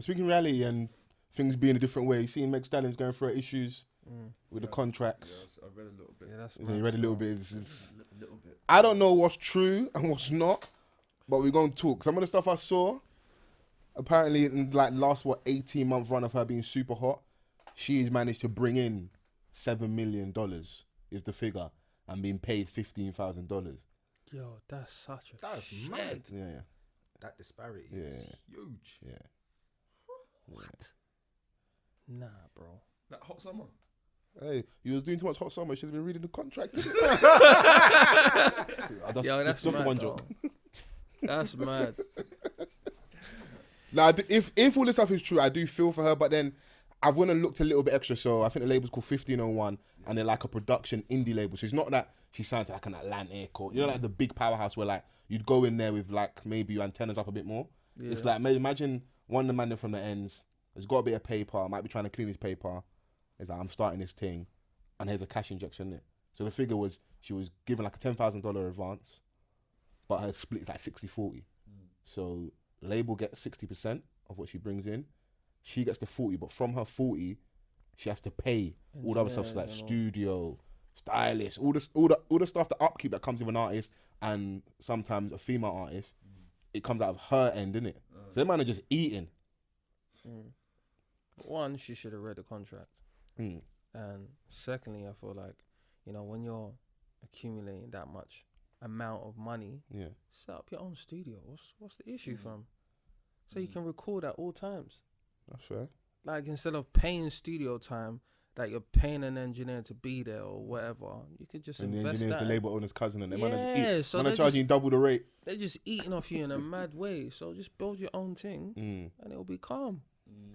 Speaking reality and things being a different way, you seen Meg Stallion's going through issues with the contracts. Yes, I read a little bit. Yeah, that's You read a little bit. A little bit. I don't know what's true and what's not, but we're going to talk. Some of the stuff I saw, apparently in like last 18-month run of her being super hot, she's managed to bring in $7 million is the figure and being paid $15,000. Yo, that's such a That's shit. mad. Yeah. That disparity is huge. Yeah. What? Nah, bro. That hot summer. Hey, you was doing too much hot summer. You should have been reading the contract. Yo, that's just mad, one though. joke. That's mad. Now, if all this stuff is true, I do feel for her, but then I've went and looked a little bit extra. So I think the label's called 1501, and they're like a production indie label. So it's not that she signed to like an Atlantic or, you know, like the big powerhouse where like you'd go in there with like maybe your antennas up a bit more. Yeah. It's like, imagine one of the man from the ends has got a bit of paper, might be trying to clean his paper. It's like, I'm starting this thing, and here's a cash injection in it. So the figure was, she was given like a $10,000 advance, but her split is like 60-40. So the label gets 60% of what she brings in. She gets the 40, but from her 40, she has to pay all the other stuff, so like studio, stylist, all the stuff, the upkeep that comes with an artist, and sometimes a female artist. It comes out of her end, innit? So them man are just eating. One, she should have read the contract. And secondly, I feel like, you know, when you're accumulating that much amount of money, set up your own studio. What's the issue, fam? So you can record at all times. That's fair. Like, instead of paying studio time, that you're paying an engineer to be there or whatever, you could just And the invest engineer's that. the label owner's cousin, and them man Yeah, is so man they're are charging just- double the rate. They're just eating off you in a mad way. So just build your own thing, and it'll be calm.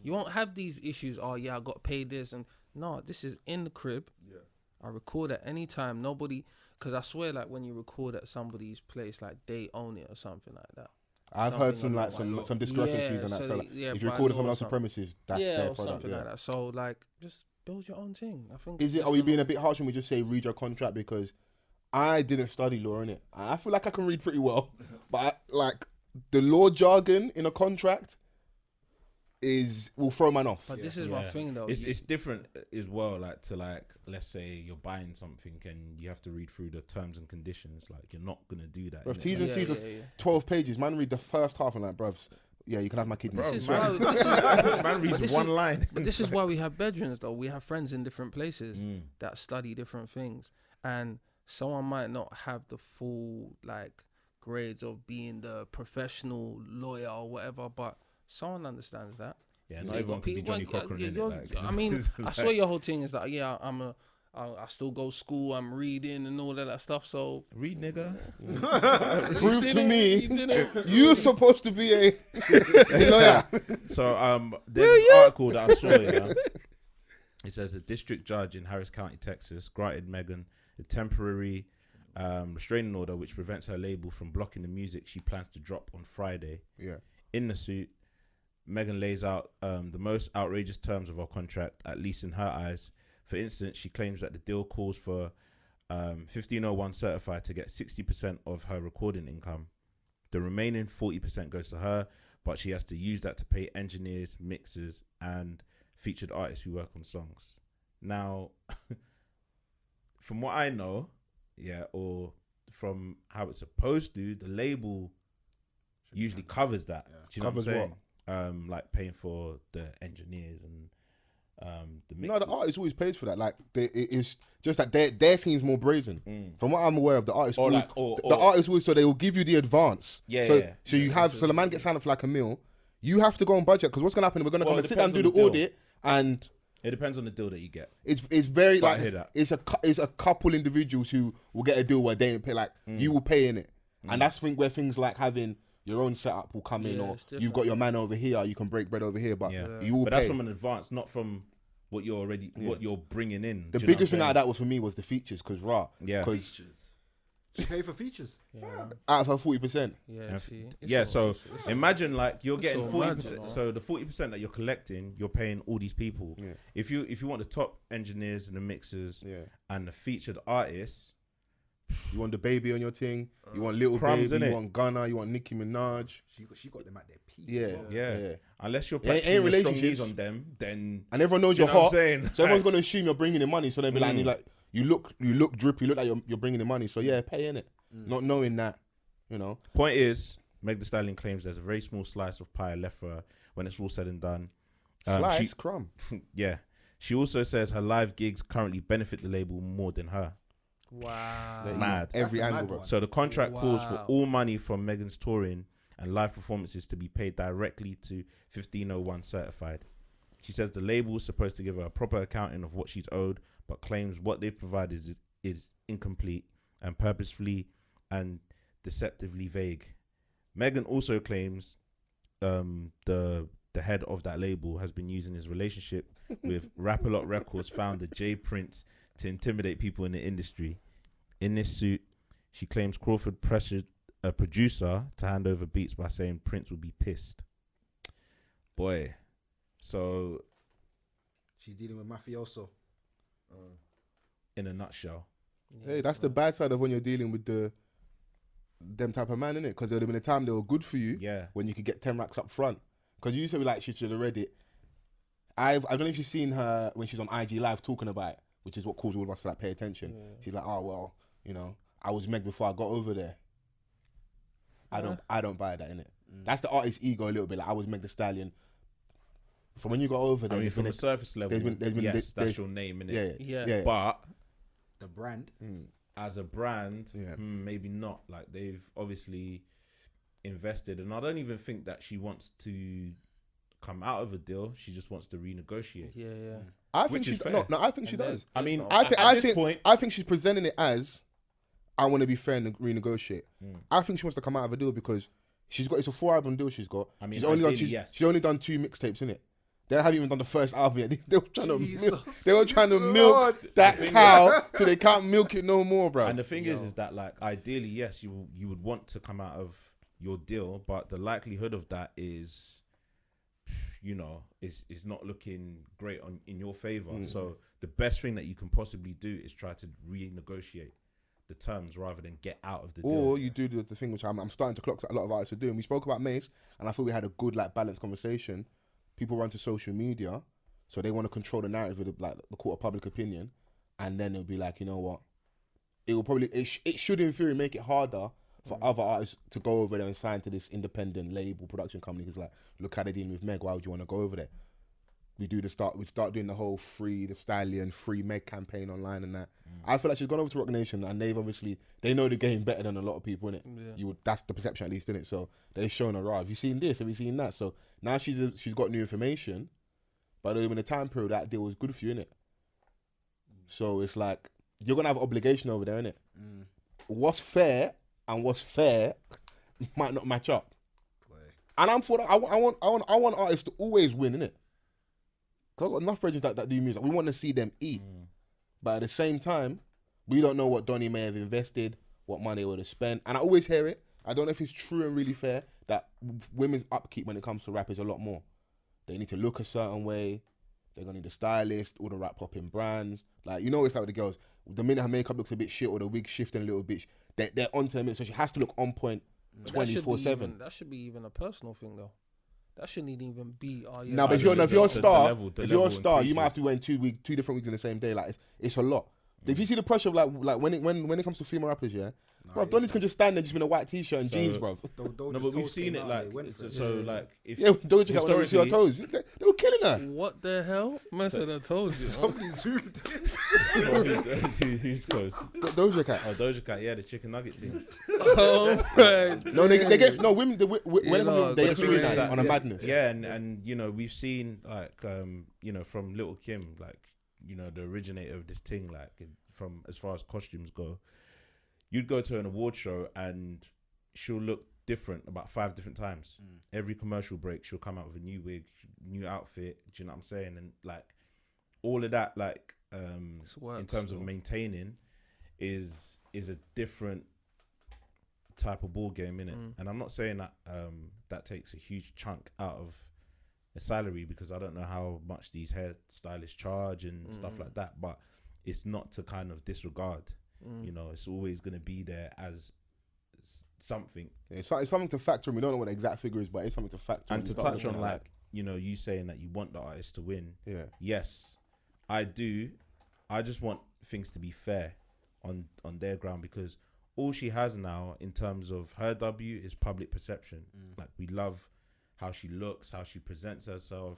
You won't have these issues. Oh yeah, I got paid this, and no, this is in the crib. Yeah. I record at any time. Nobody, because I swear, like when you record at somebody's place, like they own it or something like that. I've heard some like some discrepancies on that. So like, if you record on someone else's premises, that's their or product. something like that. So like, just build your own thing. I think. Is it? Are we being a bit harsh when we just say read your contract? Because I didn't study law in it. I feel like I can read pretty well, but like the law jargon in a contract will throw man off. But this is my thing though. It's different as well. Like to like, let's say you're buying something and you have to read through the terms and conditions. Like you're not gonna do that. Bruv, T's and C's are 12 pages. Man, read the first half and like, bruv, yeah, you can have my kidneys. Man reads one line. But this is why we have bedrooms though. We have friends in different places that study different things, and someone might not have the full like grades of being the professional lawyer or whatever, but someone understands that. Yeah, not everyone can be Johnny Cochran in it. Like, I mean, I swear your whole thing is that, yeah, I still go to school, I'm reading and all of that stuff, so... Read, nigga. Prove to me you're supposed to be a lawyer. So, there's an article that I saw, yeah. It says a district judge in Harris County, Texas, granted Megan a temporary restraining order which prevents her label from blocking the music she plans to drop on Friday. Yeah. In the suit, Megan lays out the most outrageous terms of her contract, at least in her eyes. For instance, she claims that the deal calls for 1501 certified to get 60% of her recording income. The remaining 40% goes to her, but she has to use that to pay engineers, mixers, and featured artists who work on songs. Now, from what I know, or from how it's supposed to, the label usually covers that. Do you know Covers what I'm saying? Like paying for the engineers and the mixers. No, the artist always pays for that. Like it's just that their team's more brazen. From what I'm aware of, the artist always, the artist always, so they will give you the advance. So you have, so the man gets signed up for like a meal. You have to go on budget, because what's gonna happen? We're gonna come and sit down and do the audit, and it depends on the deal that you get. It's very like it's a couple individuals who will get a deal where they ain't pay, like you will pay in it, and that's where things like having your own setup will come in, or you've got your man over here, you can break bread over here, but you will pay. But that's from an advance, not from what you're already what you're bringing in. The biggest thing out of that was for me was the features, because features. She pay for features. Out of her 40%. So imagine like you're getting 40%. So the 40% that you're collecting, you're paying all these people. If you want the top engineers and the mixers and the featured artists, You want the baby on your thing. You want little Crumbs, baby. innit? You want Gunna. You want Nicki Minaj. She got them at their peak. Yeah, as well. Yeah. Unless you're It ain't practicing the strong relationships. knees on them, then And everyone knows you you're know what hot. I'm saying? So everyone's gonna assume you're bringing in money. So they'll be like, Mm. like you look drippy. You look like you're bringing in money. So yeah, pay in it. Not knowing that, you know. Point is, Meg The Stallion claims there's a very small slice of pie left for her when it's all said and done. Slice crumb. Yeah. She also says her live gigs currently benefit the label more than her. Wow. Mad. Every That's the angle, mad bro. one. So the contract calls for Wow. all money from Megan's touring and live performances to be paid directly to 1501 Certified. She says the label is supposed to give her a proper accounting of what she's owed, but claims what they provide is incomplete and purposefully and deceptively vague. Megan also claims the head of that label has been using his relationship with Rap-A-Lot Records founder Jay Prince to intimidate people in the industry. In this suit, she claims Crawford pressured a producer to hand over beats by saying Prince would be pissed. Boy, so She's dealing with mafioso. in a nutshell, Hey, that's the bad side of when you're dealing with them type of man, innit? Because there would have been a time they were good for you yeah. when you could get 10 racks up front. Because you used to be like, she should have read it. I don't know if you've seen her when she's on IG Live talking about it, which is what caused all of us to like pay attention. Yeah. She's like, oh, well, you know, I was Meg before I got over there. I don't buy that, innit? That's the artist's ego a little bit. Like, I was Meg The Stallion. From when you got over I there, mean, there's from been a surface level, there's been yes, there's- that's your name, innit? yeah. But The brand. as a brand, Yeah. maybe not. Like, they've obviously invested, and I don't even think that she wants to come out of a deal. She just wants to renegotiate. Yeah, yeah. I think Which she is fair. no, I think she And does. I mean, no- I think I this think point, I think she's presenting it as I want to be fair and renegotiate. I think she wants to come out of a deal because it's a 4-album deal she's got. I mean, she's only done ideally, yes. she's only done 2 mixtapes in it. They haven't even done the first album yet. They were trying to Jesus milk Lord. that The thing cow till they can't milk it no more, bro. and the thing is that, like, ideally, yes, you would want to come out of your deal, but the likelihood of that is, you know, is not looking great in your favor. So the best thing that you can possibly do is try to renegotiate the terms rather than get out of the deal. Or you do the thing which I'm starting to clock that a lot of artists are doing. We spoke about Mace, and I thought we had a good like balanced conversation. People run to social media, so they want to control the narrative of the court of public opinion, and then it'll be like, you know what? It will probably it should in theory make it harder for other artists to go over there and sign to this independent label production company. Because like, look how they're dealing with Meg. Why would you want to go over there? We start doing the whole free the Stallion, free Meg campaign online and that. I feel like she's gone over to Rock Nation, and they know the game better than a lot of people, innit? Yeah. That's the perception at least, innit? So they've shown her, have you seen this? Have you seen that? So now she's got new information, but in the time period that deal was good for you, innit? So it's like you're gonna have an obligation over there, innit? What's fair and what's fair might not match up. Boy. And I'm for that. I want artists to always win, innit? Cause I've got enough bridges that do music. We want to see them eat. But at the same time, we don't know what Donnie may have invested, what money he would have spent. And I always hear it. I don't know if it's true and really fair that women's upkeep when it comes to rap is a lot more. They need to look a certain way. They're going to need a stylist, all the rap popping brands. Like, you know, it's like with the girls. The minute her makeup looks a bit shit or the wig shifting a little bit, they're onto them. So she has to look on point But that should be 24/7. That should be even a personal thing, though. That shouldn't even be. Oh, yeah, No, but if you're a the star, level if you're a star, you increases. might have to wear two different wigs in the same day. Like it's a lot. If you see the pressure of like when it comes to female rappers, yeah, bro, Donnie's can just stand there just in a white t-shirt and jeans, bro. No, but we've seen it like like if Yeah, Doja Cat when see her toes, they were killing her. What the hell? Man said I told you. Somebody zoomed who's close? Doja Cat. Oh, Doja Cat, yeah, the chicken nugget things. Oh man. No, they get women. When know, they but get the thing female is on a madness. Yeah, and you know we've seen like you know from Little Kim, like you know the originator of this thing, like from as far as costumes go, you'd go to an award show and she'll look different about 5 different times. Every commercial break she'll come out with a new wig, new outfit. Do you know what I'm saying? And like all of that, like in terms of maintaining, is a different type of ball game, innit? And I'm not saying that that takes a huge chunk out of a salary, because I don't know how much these hairstylists charge and stuff like that, but it's not to kind of disregard. You know, it's always gonna be there as something. Yeah, it's something to factor in. We don't know what the exact figure is, but it's something to factor in. And to touch on like, you know, you saying that you want the artist to win. Yeah. Yes, I do. I just want things to be fair on their ground, because all she has now in terms of her W is public perception. Like, we love how she looks, how she presents herself.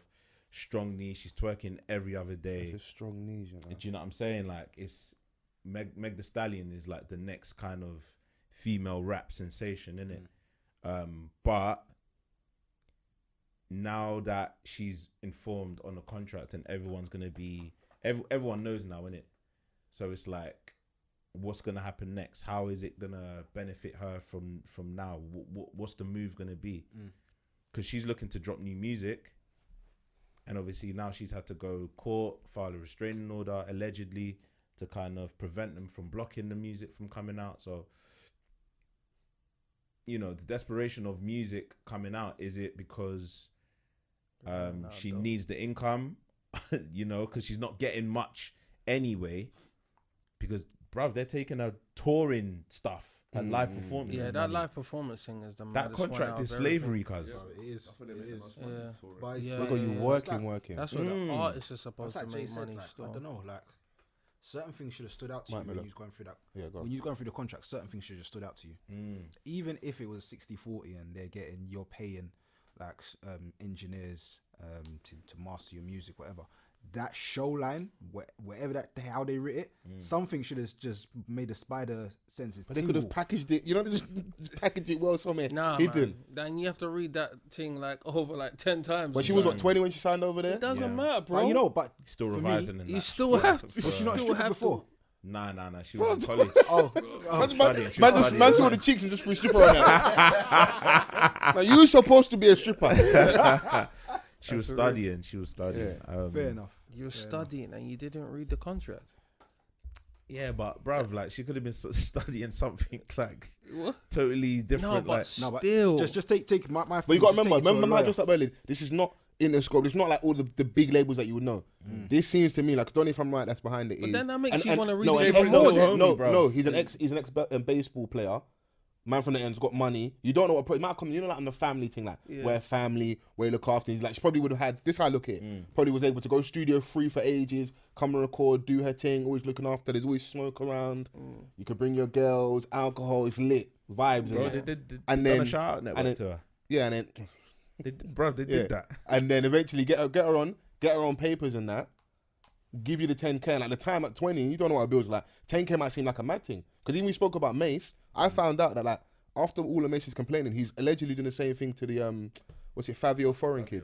Strong knees. She's twerking every other day. It's a strong knees, you know. Do you know what I'm saying? Like, it's Meg The Stallion is like the next kind of female rap sensation, innit? But now that she's informed on the contract and everyone's gonna be, everyone knows now, innit? So it's like, what's gonna happen next? How is it gonna benefit her from now? What's the move gonna be? Because she's looking to drop new music, and obviously now she's had to go court, file a restraining order allegedly to kind of prevent them from blocking the music from coming out. So, you know, the desperation of music coming out, is it because she needs the income, you know, because she's not getting much anyway, because bruv, they're taking her touring stuff and live performance. Yeah, that live performance thing is the that maddest one contract out is of slavery, cuz. It is. Yeah. But it's Yeah, Look at you working. That's what the artist is supposed like to Jay make said, money like, still. I don't know, like certain things should have stood out to Mike you when Miller. you was going through that. Yeah, go on. When you was going through the contract, certain things should have stood out to you. Even if it was 60-40 and you're paying like engineers to master your music, whatever. That show line, whatever how they writ it, something should have just made the spider senses. But they could have packaged it, you know, just package it well somewhere hidden. Man. Then you have to read that thing like over like 10 times. But she was what, 20 when she signed over there? It doesn't matter, bro. But you know, but Still for revising me, and you that. still have to. was she not stripping before? Nah. She was in college. Man saw the cheeks and just threw stripper on her. Now, you supposed to be a stripper. She was studying. Fair enough. You were studying and you didn't read the contract. Yeah, but bruv, like, she could have been studying something like What? totally different. No, but like, still. Just take my. But you got to remember how I just said earlier, this is not in the scope. It's not like all the big labels that you would know. This seems to me like, don't know if I'm right, that's behind it. But is, then that makes you want to read no, it and- even more. no, he's an ex baseball player. Man from the end's got money. You don't know what it might come. You know, like on the family thing, like where family, where you look after. He's like, she probably would have had this. How I look at it. Probably was able to go studio free for ages, come and record, do her thing. Always looking after. There's always smoke around. You could bring your girls, alcohol. It's lit vibes. bro, and they that. did And done then- a shout out network then- to her. Yeah, and then They did that. and then eventually get her on papers and that. Give you the 10K. And at the time at 20, you don't know what a bill's like. 10K might seem like a mad thing. Because even we spoke about Mace, I found out that like after all of Mace is complaining, he's allegedly doing the same thing to the Fabio Foreign kid.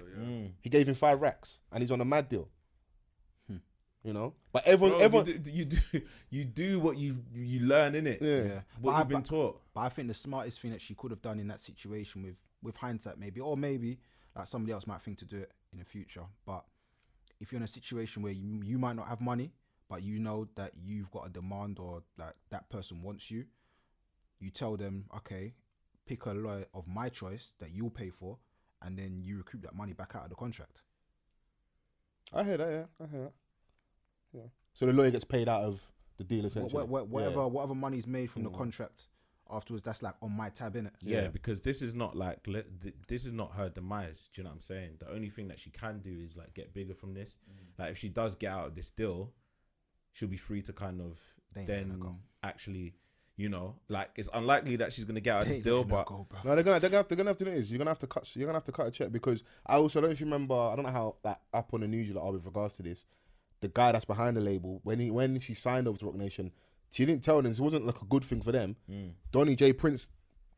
He gave him 5 racks and he's on a mad deal. You know? But everyone You do what you learn, innit? yeah. What you've been taught. But I think the smartest thing that she could have done in that situation, with hindsight maybe, or maybe like somebody else might think to do it in the future. But if you're in a situation where you might not have money, but you know that you've got a demand or like that person wants you, you tell them, okay, pick a lawyer of my choice that you'll pay for, and then you recoup that money back out of the contract. I hear that, yeah. I hear that. Yeah. So the lawyer gets paid out of the deal essentially. Whatever money's made from the contract afterwards, that's like on my tab, innit? Yeah, because this is not like this is not her demise. Do you know what I'm saying? The only thing that she can do is like get bigger from this. Like if she does get out of this deal, she'll be free to kind of then actually, you know, like it's unlikely that she's gonna get out of this deal, but No, they're gonna have to do this. You're gonna have to cut a check, because I also don't know if you remember. I don't know how like up on the news you are with regards to this. The guy that's behind the label, when she signed over to Rock Nation, she didn't tell them. It wasn't like a good thing for them. Donny J Prince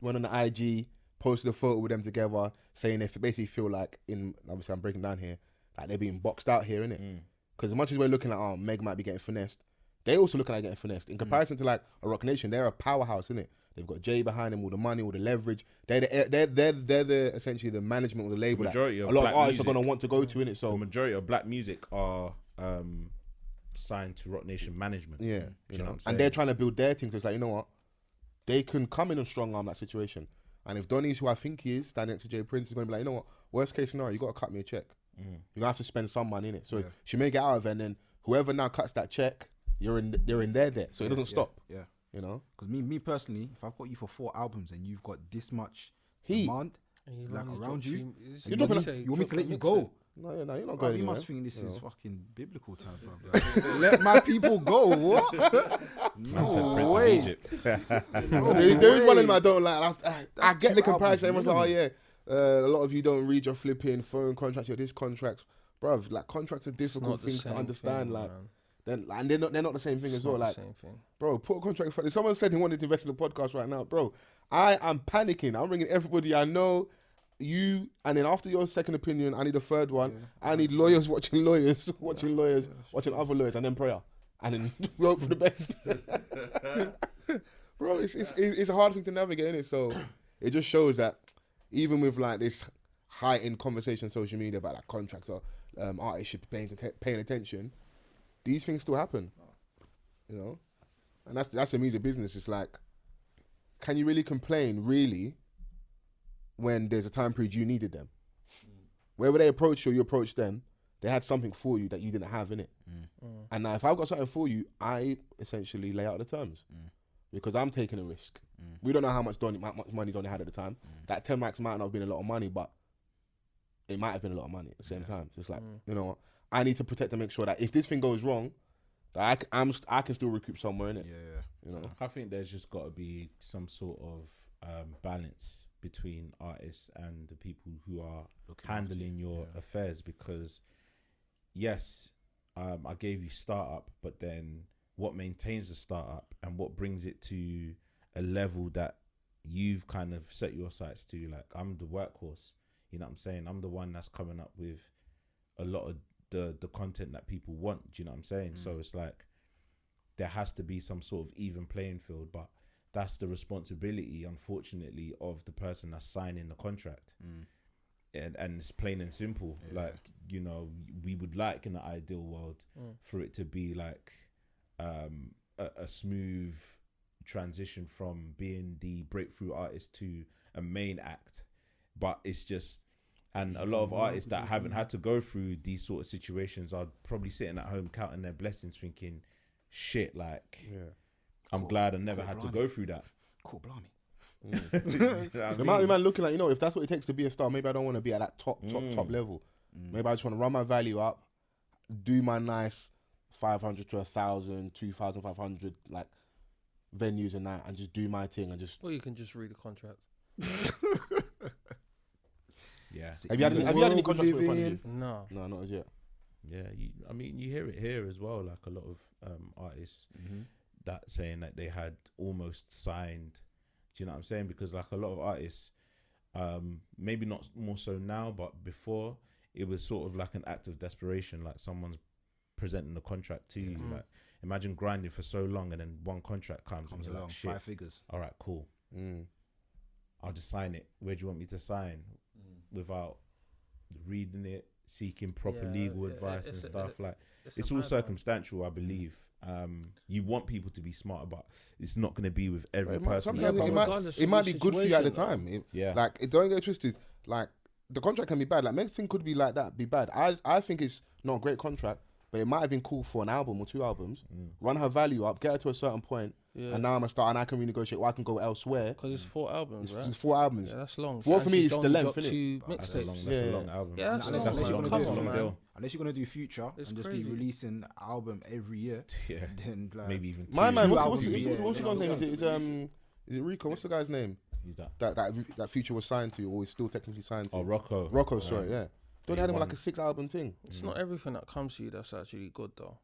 went on the IG, posted a photo with them together, saying they basically feel like, obviously I'm breaking down here, like they're being boxed out here, innit? Because as much as we're looking at, Meg might be getting finessed, they also looking at getting finessed. In comparison to like a Rock Nation, they're a powerhouse, innit? They've got Jay behind them, all the money, all the leverage. They're essentially the management of the label. That a lot of artists are gonna want to go to, innit? So the majority of black music are signed to Rock Nation management. yeah, you know what I'm saying? and they're trying to build their things. So it's like, you know what, they can come in and strong arm that situation. And if Donny's who I think he is, standing next to Jay Prince, is going to be like, you know what, worst case scenario, you got to cut me a check. You're gonna have to spend some money in it. So she may get out of it, and then whoever now cuts that check, you're in their debt, so it doesn't stop. Yeah. You know, because me personally, if I've got you for 4 albums and you've got this much Heat. demand like around you, you want me to let you go? No, you're not Bro, going you anywhere. must think this is fucking biblical time, bro. Like, let my people go. What? No way. Egypt. There is one of them I don't like. I get the 2 comparison. albums, Everyone's like, oh yeah, a lot of you don't read your flipping phone contracts, your this contracts, bruv. Like contracts are difficult things to understand. Like, then and they're not the same thing as well. Like, bro, put a contract for. Someone said he wanted to invest in the podcast right now, bro. I am panicking. I'm ringing everybody I know. You, and then after your second opinion, I need a third one. I need lawyers watching lawyers, watching other lawyers, and then prayer, and then we hope for the best. Bro, it's a hard thing to navigate, innit? So it just shows that even with like this heightened conversation on social media about like contracts or artists should be paying attention, these things still happen, you know. And that's the music business. It's like, can you really complain, really, when there's a time period you needed them? Wherever they approach you approach them, they had something for you that you didn't have in it. And now if I've got something for you, I essentially lay out the terms because I'm taking a risk. We don't know how much money Donny had at the time. That 10 max might not have been a lot of money, but it might have been a lot of money at the same time. So it's like, you know, I need to protect and make sure that if this thing goes wrong, that I can still recoup somewhere in it. You know, I think there's just got to be some sort of balance between artists and the people who are handling your affairs, because yes, I gave you startup, but then what maintains the startup and what brings it to a level that you've kind of set your sights to? Like, I'm the workhorse, you know what I'm saying? I'm the one that's coming up with a lot of the content that people want, do you know what I'm saying? So it's like there has to be some sort of even playing field, but that's the responsibility, unfortunately, of the person that's signing the contract. And it's plain and simple. Like, you know, we would like in the ideal world for it to be like a smooth transition from being the breakthrough artist to a main act. But it's just, and a lot of artists that haven't had to go through these sort of situations are probably sitting at home counting their blessings thinking, shit, like, I'm glad I never had to go through that. Cool, blimey. The amount of man looking like, you know, if that's what it takes to be a star, maybe I don't want to be at that top level. Maybe I just want to run my value up, do my nice 500 to 1,000, 2,500 like venues and that, and just do my thing and just. Or you can just read the contract. Yeah. Have you had any contracts put in front of you? No, not as yet. Yeah, I mean, you hear it here as well, like a lot of artists that saying that they had almost signed. Do you know what I'm saying? Because like a lot of artists, maybe not more so now, but before, it was sort of like an act of desperation. Like someone's presenting a contract to you. Like, imagine grinding for so long and then one contract comes and you're along, like, shit, 5 figures. All right, cool. I'll just sign it. Where do you want me to sign? Without reading it, seeking proper legal advice and stuff. Like, it's all circumstantial, I believe. You want people to be smart, but it's not going to be with every person. Sometimes it might be good for you at the time. Like, it don't get twisted. Like, the contract can be bad. Like, Meg's thing could be like that, be bad. I think it's not a great contract, but it might have been cool for an album or 2 albums. Run her value up, get her to a certain point, and now I'm a star and I can renegotiate, or I can go elsewhere. Because it's 4 albums, right? It's 4 albums. Yeah, that's long. For me, it's the length, innit? 2 mixtapes. That's a long album. Yeah, Unless you're gonna do Future and just be releasing an album every year. Yeah, then like, maybe even 2. My man, what's albums. his name? Is it Rico? What's the guy's name? Who's that? That Future was signed to, or is still technically signed to? Oh, Rocco. Rocco, sorry, yeah. Don't they had him like a 6 album thing? It's not everything that comes to you that's actually good, though.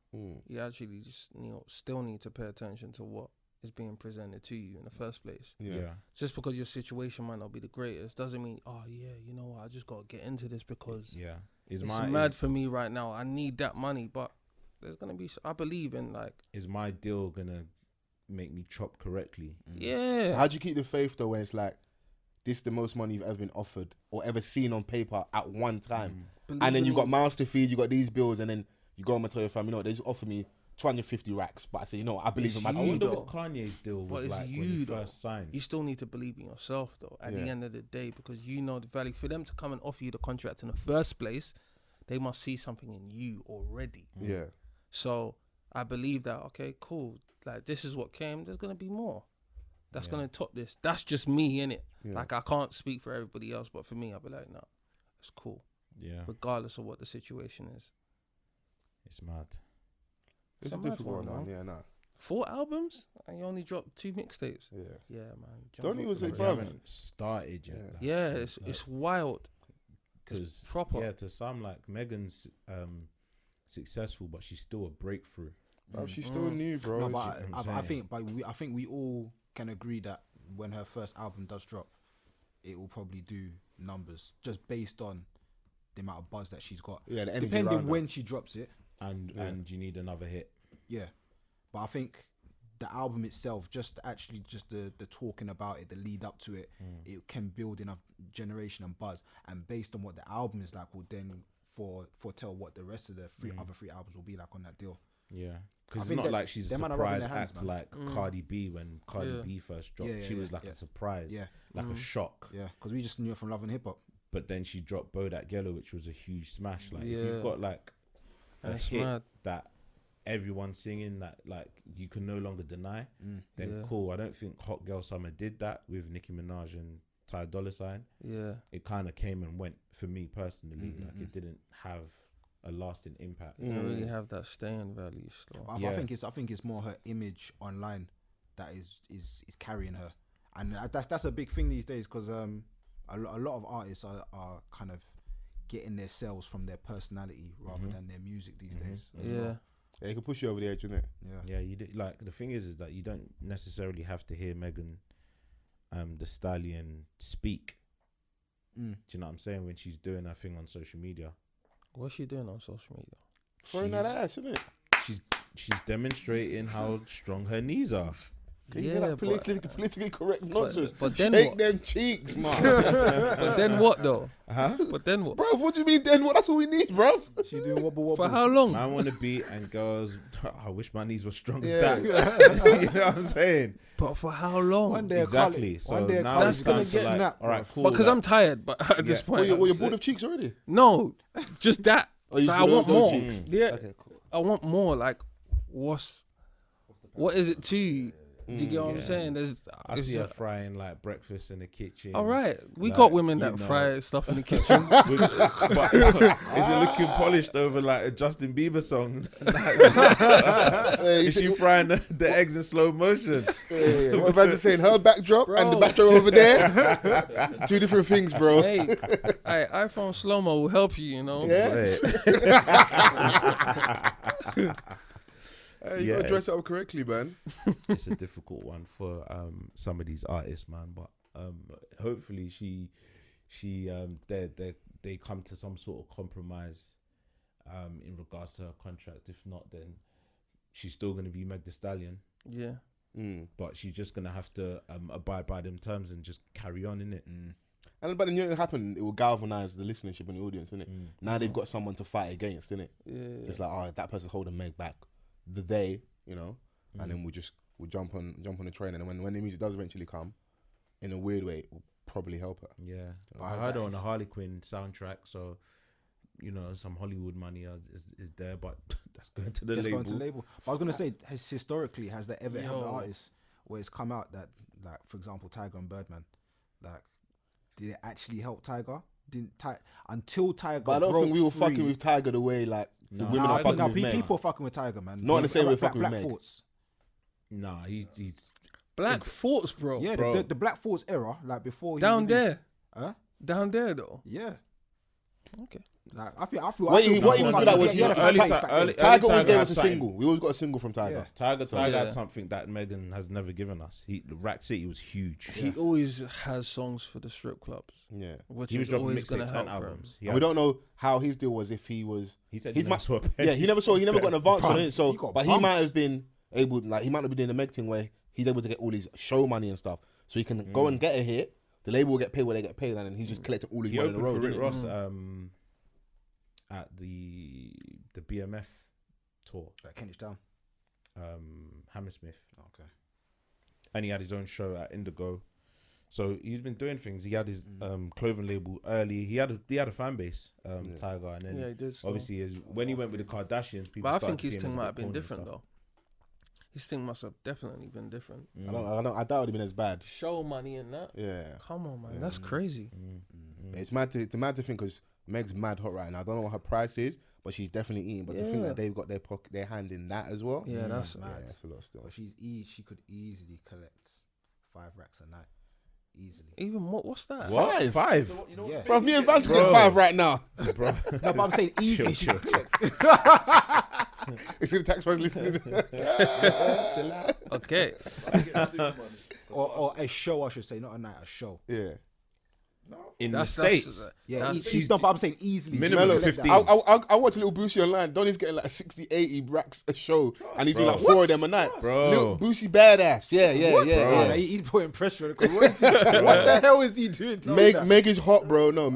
You actually just still need to pay attention to what is being presented to you in the first place. Yeah. Just because your situation might not be the greatest doesn't mean, oh yeah, you know what, I just got to get into this because it's mad for me right now. I need that money, but there's gonna be. I believe in like. Is my deal gonna make me chop correctly? Yeah. How do you keep the faith though, where it's like, this is the most money you've ever been offered or ever seen on paper at one time, and then you got mouths to feed, you got these bills, and then you go home and tell your family, you know, they just offer me 250 racks, but I say, you know, I believe in my I team. wonder what Kanye's deal was like when he first signed. You still need to believe in yourself, though, at the end of the day, because you know the value. For them to come and offer you the contract in the first place, they must see something in you already. Yeah. So I believe that, okay, cool. Like, this is what came. There's going to be more. That's going to top this. That's just me, innit? Yeah. Like, I can't speak for everybody else, but for me, I'll be like, no, it's cool. Yeah. Regardless of what the situation is. It's mad. It's a mad difficult one, man. man. Yeah, nah. 4 albums? And you only dropped 2 mixtapes? Yeah. Yeah, man. Don't even say, You bruv. haven't started yet. Yeah, it's wild. Because proper. Yeah, to some, like, Megan's successful, but she's still a breakthrough. Bro, she's still new, bro. No, but you know what I I'm saying? think, I think we all can agree that when her first album does drop, it will probably do numbers just based on the amount of buzz that she's got. Yeah, the energy depending around when her. she drops it. And you need another hit. Yeah, but I think the album itself, just the talking about it, the lead up to it, it can build enough generation and buzz. And based on what the album is like, will then foretell what the rest of the other 3 albums will be like on that deal. Yeah. I Because it's think not that like she's a them man are rubbing surprise their hands, act man. like Cardi B when Cardi B first dropped. Yeah, she was yeah, like yeah. a surprise, Yeah. like a shock. Yeah, because we just knew it from Love and Hip Hop. But then she dropped Bodak Yellow, which was a huge smash. Like if Yeah. you've got like a That's hit mad. that everyone's singing that like you can no longer deny, then Yeah. cool. I don't think Hot Girl Summer did that with Nicki Minaj and Ty Dolla $ign. Yeah. It kind of came and went for me personally. Like it didn't have a lasting impact. You don't really have that staying value still. I think it's more her image online that is carrying her, and that's a big thing these days because a lot of artists are kind of getting their sales from their personality rather than their music these days. Yeah. Yeah, it can push you over the edge, innit? Yeah, you do, like the thing is that you don't necessarily have to hear Megan The Stallion speak. Do you know what I'm saying? When she's doing her thing on social media, What's she doing on social media? Throwing that ass, innit? she's demonstrating how strong her knees are. You get that politically correct nonsense. but then shake what? them cheeks, man. But then what though? Huh? But then what? Bruv, what do you mean then? What? That's all we need, bruv. She's doing wobble wobble. For how long? I want to be and girls. I wish my knees were strong as Yeah. that. You know what I'm saying? But for how long? One day, Exactly. So one day, now Carly's it's gonna time get to like, snapped. all right, cool. Because like, I'm tired. But at this point, You're bored of cheeks already? no, just that. Oh, you Like, I bored want of more. cheeks? Yeah, Okay, cool. I want more. Like, what is it to you? Do you get what I'm saying? I see her frying like breakfast in the kitchen. All right, we Like, got women you that know. fry stuff in the kitchen. But is it looking polished over like a Justin Bieber song? Is she frying the eggs in slow motion? Yeah. What about you saying? Her backdrop and the Bro. backdrop over there? 2 different things, bro. Hey, iPhone slow mo will help you. You know. Yeah. Right. You gotta dress it up correctly, man. It's a difficult one for some of these artists, man. But hopefully they come to some sort of compromise in regards to her contract. If not, then she's still gonna be Meg The Stallion. Yeah. But she's just gonna have to abide by them terms and just carry on, innit? And but then you know what happened? It will galvanize the listenership and the audience, innit? Now they've got someone to fight against, innit? Yeah. It's like, oh, that person's holding Meg back. The day, you know, and then we'll jump on the train, and when the music does eventually come, in a weird way, it will probably help her. Yeah, But I heard her on a Harley Quinn soundtrack, so you know some Hollywood money is there, but that's going to the label. But I was gonna say, has there ever happened to Yo. artists where it's come out that, like, for example, Tiger and Birdman, like, did it actually help Tiger? Until Tiger. But I don't broke think we were free. fucking with Tiger the way like the No. women are fucking with Meg. People are fucking with Tiger, man. Not in the same way fucking with Black Meg. Thoughts. Nah, he's Black Thoughts, bro. Yeah, Bro. the Black Thoughts era, like before. He Down released- there. Huh? Down there though. Yeah. Okay. Like I feel. What he was good at was yeah, early Tiger Ti- early- Tiger always Tiger gave had us a something. single. We always got a single from Tiger. Yeah. Tiger Yeah. had something that Megan has never given us. Rack City was huge. He always has songs for the strip clubs, Yeah. which He was is dropping always gonna mixtapes help and for him. albums. And we don't know how his deal was if he was. He said he's he my- never saw a penny. Yeah, he never got an advance on it. So, He got but he bumps. might have been able, like, he might not be doing the Meg thing where he's able to get all his show money and stuff, so he can go and get a hit. The label will get paid where they get paid, and then he's just collecting all his He money on the opened road. for innit? Rick Ross at the BMF tour, Like Kentish Town. Hammersmith, Okay. and he had his own show at Indigo. So he's been doing things. He had his clothing label early. He had a fan base, Tiger, and then he did. Still. obviously when he went with the Kardashians, people. But I started think to his see him thing as a might bit have been corny and different stuff. though. His thing must have definitely been different. I doubt it would have been as bad. Show money and that. Yeah. Come on, man. That's crazy. It's mad to think because Meg's mad hot right now. I don't know what her price is, but she's definitely eating. But to think that they've got their hand in that as well. Yeah, that's mad. That's a lot still. But she could easily collect 5 racks a night. Easily. Even what's that? What? Five? So what, you know Yeah. what Bro, me and Vance Bro. get 5 right now. Bro. No, but I'm saying easily. Chill. It's the tax man listening. Okay. or a show, I should say, not a night, a show. Yeah. In the That's States. Yeah, she's- no, but I'm saying easily. Minimum she can collect 15. that. I watch a little Boosie online. Donny's getting like 60, 80 racks a show, and he's doing Bro. like 4 of them a night. Bro. Little Boosie badass. Yeah. Bro, yeah. he's putting pressure on it. What the hell is he doing to me? Meg is hot, bro. No,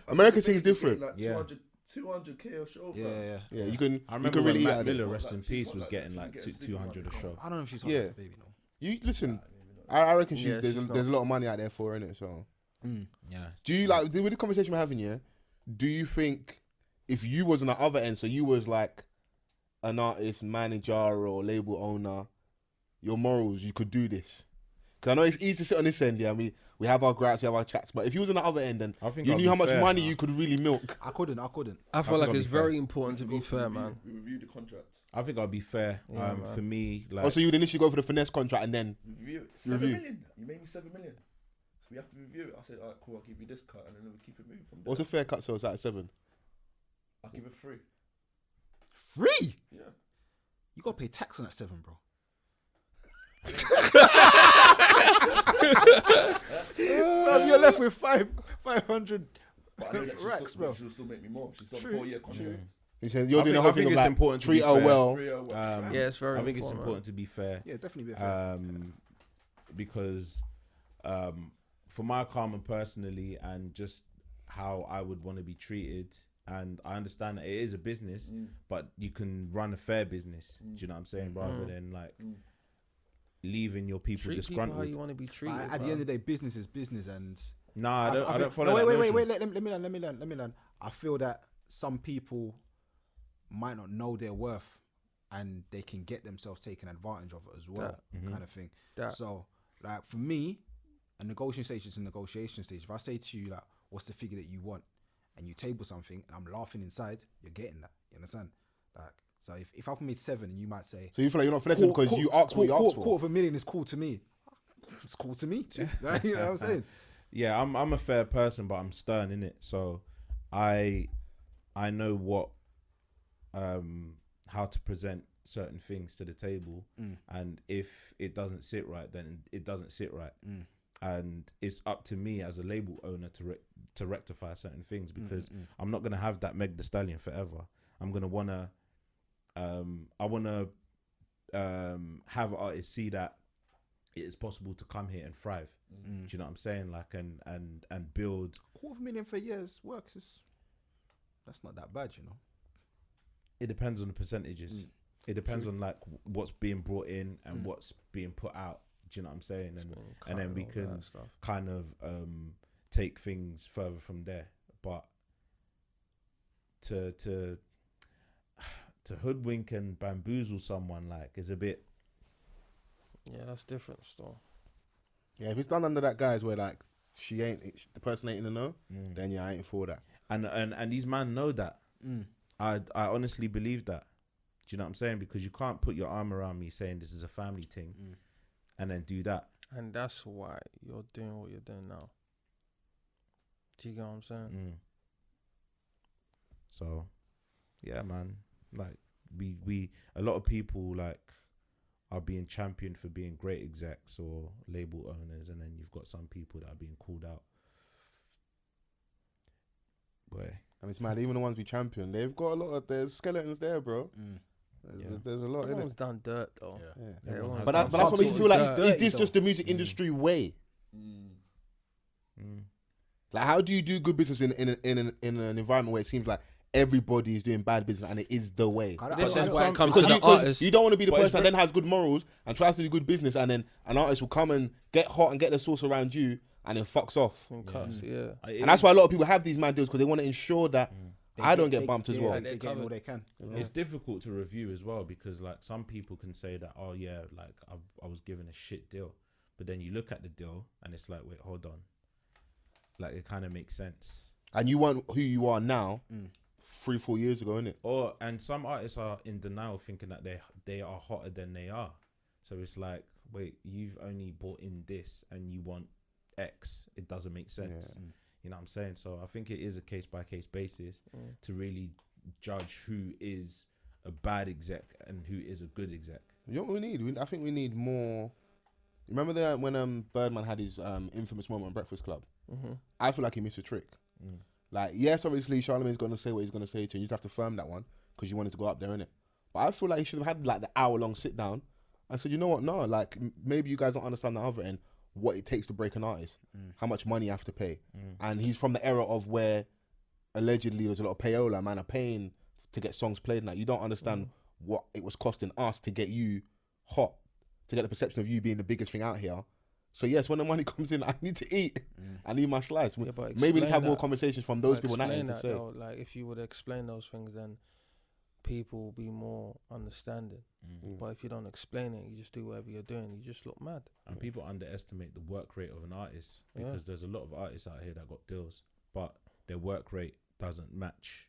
America thing's different. Like Yeah. 200k a show. Yeah. Yeah, you can. I You remember can when really eat Matt out of it. Miller, rest in Like, peace, she's was hot, getting like, like she can get 200 a this big show. I don't know if she's Yeah. hot, baby. No. You listen. I reckon she's Yeah, there's she's a lot of money out there for her, innit? So Yeah. do you like with the conversation we're having? Yeah. Do you think if you was on the other end, so you was like an artist, manager, or label owner, your morals, you could do this? Because I know it's easy to sit on this end. Yeah, I mean, we have our gripes, we have our chats, but if you was on the other end and I think you I'll knew be how much fair. money you could really milk, I couldn't. I feel think like I'll it's be fair. very important to be fair, man. We reviewed the contract. I think I'll be fair. Yeah, man. For me, like also you would initially go for the finesse contract and then Review it. 7 Review. million. You made me 7 million. So we have to review it. I said, alright, cool, I'll give you this cut and then we keep it moving from there. what's a fair cut? So it's at 7. I'll give it 3. Free? Yeah. You got to pay tax on that 7, bro. Bro, you're left with 500 But I know that racks, bro. she'll still make me more. She's on a True. 4-year contract. He said you're I doing think- the I whole think thing of it's like important to treat be her fair. well. 3 hour work. Yeah, it's very I think it's important, important to be fair. Yeah, definitely be a fair. Because for my karma personally and just how I would want to be treated, and I understand that it is a business, but you can run a fair business. Do you know what I'm saying? Rather than like leaving your people Treat people disgruntled. how you want to be treated. At the end of the day, business is business, and Nah, I don't follow no, that wait. notion. Let me learn. I feel that some people might not know their worth, and they can get themselves taken advantage of as well, kind of thing. So, like for me, a negotiation stage is a negotiation stage. If I say to you like, "What's the figure that you want?" and you table something, and I'm laughing inside, you're getting that. You understand? Like, so if I've made 7, and you might say, So you feel like you're not finessing because you asked what you asked for. $250,000 is cool to me. It's cool to me too. You know what I'm saying? Yeah, I'm a fair person, but I'm stern in it. So I know what how to present certain things to the table, and if it doesn't sit right, then it doesn't sit right. And it's up to me as a label owner to rectify certain things, because I'm not gonna have that Meg The Stallion forever. I'm gonna wanna I wanna have artists see that it is possible to come here and thrive. Do you know what I'm saying? Like and build. $250,000 for a year's works is that's not that bad, you know. It depends on the percentages. It depends on like what's being brought in and what's being put out. Do you know what I'm saying? And then we can kind of take things further from there. But to hoodwink and bamboozle someone like is a bit. Yeah, that's different still. Yeah, if it's done under that guise where like the person ain't in the know, then yeah, I ain't for that. And these man know that. I honestly believe that. Do you know what I'm saying? Because you can't put your arm around me saying this is a family thing and then do that. And that's why you're doing what you're doing now. Do you get what I'm saying? So, yeah, man. Like we a lot of people like are being championed for being great execs or label owners, and then you've got some people that are being called out. Boy. And it's mad, even the ones we champion, they've got a lot of, there's skeletons there, bro. There's a lot in Everyone's it. done dirt though. Yeah. Everyone's But done that's what makes you feel like, dirty, is this though. just the music industry way? Like, how do you do good business in an environment where it seems like everybody is doing bad business and it is the way? This But is why it comes Because to the artist. you don't want to be the But it's person that then has good morals and tries to do good business, and then an artist will come and get hot and get the sauce around you, and then fucks off. And cuts, yeah. And that's why a lot of people have these mad deals, because they want to ensure that I don't get bumped as well. They're getting all they can. It's difficult to review as well, because like some people can say that, oh yeah, like I was given a shit deal, but then you look at the deal and it's like, wait, hold on, like it kind of makes sense. And you weren't who you are now 3-4 years ago, innit? And some artists are in denial, thinking that they are hotter than they are. So it's like, wait, you've only bought in this and you want X. It doesn't make sense. Yeah. You know what I'm saying? So I think it is a case by case basis to really judge who is a bad exec and who is a good exec. You know what we need? I think we need more. Remember that when Birdman had his infamous moment on Breakfast Club? I feel like he missed a trick. Like, yes, obviously Charlamagne's going to say what he's going to say to you. You just have to firm that one because you wanted to go up there, innit? But I feel like he should have had like the hour-long sit-down and said, you know what, no, like maybe you guys don't understand the other end, what it takes to break an artist, how much money you have to pay. And he's from the era of where allegedly there's a lot of payola, man, are paying to get songs played. Now, you don't understand what it was costing us to get you hot, to get the perception of you being the biggest thing out here. So yes, when the money comes in, I need to eat. I need my slice. Yeah, maybe let's have more conversations from those people. Explain that though, like if you would explain those things, then people will be more understanding. But if you don't explain it, you just do whatever you're doing, you just look mad. And people underestimate the work rate of an artist, because there's a lot of artists out here that got deals, but their work rate doesn't match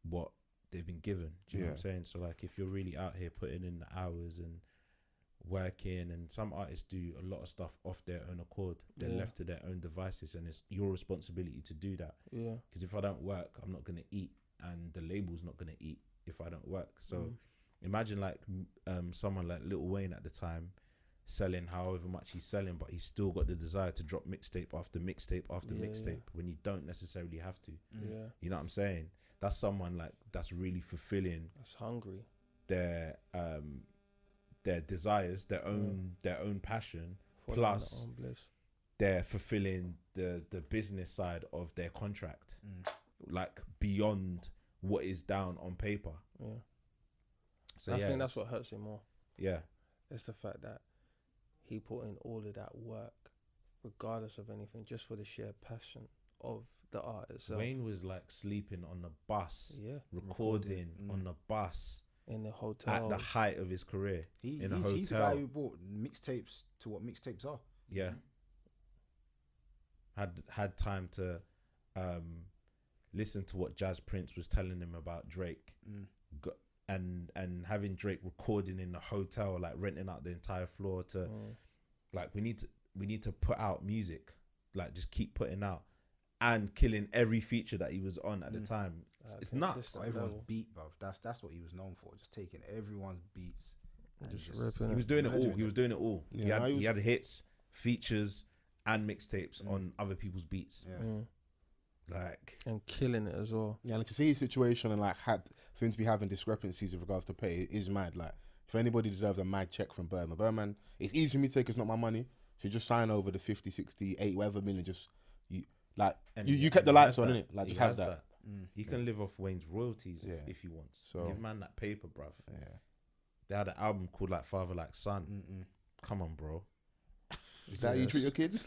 what they've been given. Do you know what I'm saying? So like, if you're really out here putting in the hours and working, and some artists do a lot of stuff off their own accord, they're left to their own devices, and it's your responsibility to do that. Because if I don't work, I'm not going to eat, and the label's not going to eat if I don't work. So imagine like someone like Lil Wayne at the time selling however much he's selling, but he's still got the desire to drop mixtape after mixtape after mixtape when you don't necessarily have to. You know what I'm saying? That's someone like that's really fulfilling, that's hungry, their desires, their own passion, plus they're fulfilling the business side of their contract, like beyond what is down on paper. So I think that's what hurts him more. It's the fact that he put in all of that work, regardless of anything, just for the sheer passion of the art itself. Wayne was like sleeping on the bus, recording on the bus. In the hotel. At the height of his career. He's the guy who brought mixtapes to what mixtapes are. Yeah. Had time to listen to what Jazz Prince was telling him about Drake. And having Drake recording in the hotel, like renting out the entire floor to like we need to put out music. Like just keep putting out. And killing every feature that he was on at the time. It's nuts. Everyone's beat, bruv. That's what he was known for. Just taking everyone's beats. And just ripping. He was doing it all. He was doing it all. Yeah, he had hits, features, and mixtapes on other people's beats. Like and killing it as well. Yeah, like to see his situation and like for him to be having discrepancies with regards to pay is mad. Like if anybody deserves a mad check from Birdman, it's easy for me to take. It's not my money. So just sign over the 50, 60, 8, whatever million. Just like you kept the lights on, innit? Like just have that. He can live off Wayne's royalties if he wants. So give man that paper, bruv. They had an album called like Father Like Son. Come on, bro. Is that how you treat your kids?